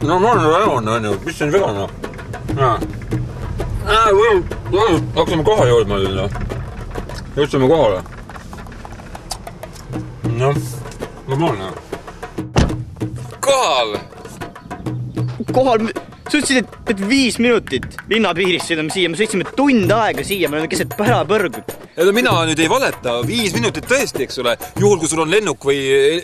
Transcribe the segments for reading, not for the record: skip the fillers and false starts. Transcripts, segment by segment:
No ma olen ju, mis see on vigane? Hakkame koha jõudma nüüd. Jõudsime kohale. Noh, normaalne. Kohal! Kohal, sa ütlesid, et 5 minutit linnapiirist sõidame siia, me sõitsime tund aega siia, me oleme keset pärapõrgut. Mina nüüd ei valeta, 5 minutit tõesti, eks ole, juhul kui sul on lennuk või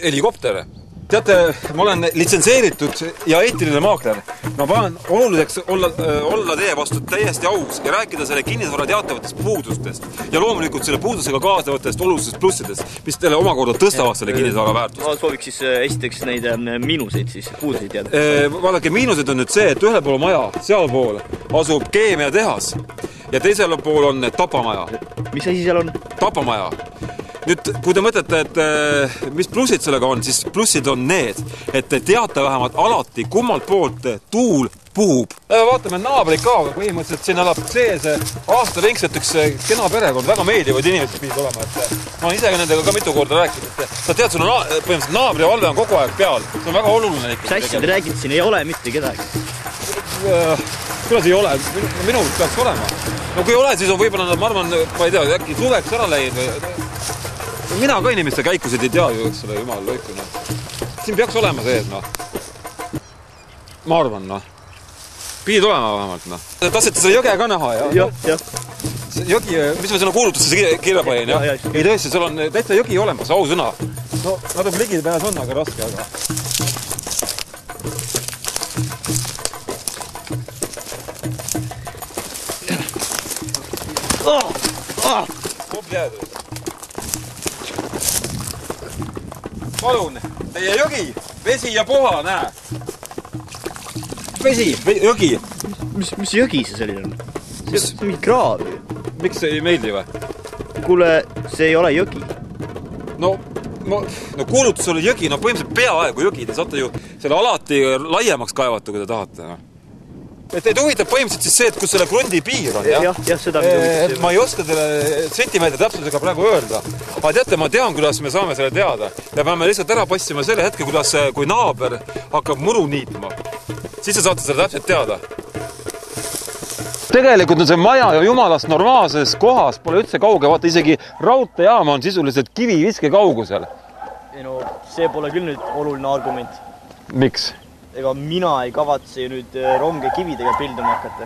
helikopter. Teate, ma olen litsenseeritud ja eetiline maakler. Ma panen oluliseks olla teie vastu täiesti aus ja rääkida selle kinnisvara teatavatest puudustest ja loomulikult selle puudusega kaasnevatest olulistest plussidest, mis teile omakorda tõstavad selle kinnisvara väärtust. Ma sooviks siis esiteks neid miinuseid siis, puuduseid teada. Vaadake, miinused on nüüd see, et ühel pool maja, sealpool asub keemiatehas ja teisel pool on tapamaja. Mis asi seal on? Tapamaja. Nüüd, kui te mõtlete, et mis plussid sellega on, siis plussid on need, et te teate vähemalt alati kummalt poolt tuul puhub. Vaatame naabreid ka, põhimõtteliselt siin elab sees aastaringselt üks kena perekond, väga meeldivad inimesed pidid olema. Ma olen ise nendega ka mitu korda rääkinud. Sa tead, sul on põhimõtteliselt naabri valve on kogu aeg peal. See on väga oluline. Mis asja te räägite siin? Ei ole mitte kedagi. Kuidas ei ole? Minu peaks olema. No kui ei ole, siis on võib-olla nad, ma arvan, ma ei tea, äkki suveks ära läinud või... Mina ka inimeste käikusid ei tea ju, eks ole, jumal lõikuna. Siin peaks olema sees, noh. Ma arvan, noh. Pidid olema vähemalt, noh. Tahtsite selle jõge ka näha, jah? Jah. Jõgi, mis ma sinna kuulutusse kirja panin, jah? Ei tõesti, seal on täitsa jõgi olemas, ausõna. No, natuke ligid peas on, aga raske, aga... Hopp jäädus. Palun, teie jõgi, vesi ja puha, näe. Vesi, jõgi. Mis jõgi see selline on? See on mingi kraav. Miks see ei meeldi või? Kuule, see ei ole jõgi. No kuulutus oli jõgi, no põhimõtteliselt peaaegu jõgi. Te saate ju selle alati laiemaks kaevata, kui te tahate. Teid huvitab põhimõtteliselt siis see, et kus selle krundi piir on, jah? Jah, seda ma ei oska teile sentimeetri täpsusega praegu öelda. Aga teate, ma tean, kuidas me saame selle teada. Ja peame lihtsalt ära passima selle hetke, kui naaber hakkab muru niitma. Siis te saate selle täpselt teada. Tegelikult on see maja ja jumalast normaalses kohas pole üldse kauge. Vaata, isegi raudteejaama on sisuliselt kiviviske kaugusel. No, see pole küll nüüd oluline argument. Miks? Ega mina ei kavatse nüüd ronge kividega pilduma hakata.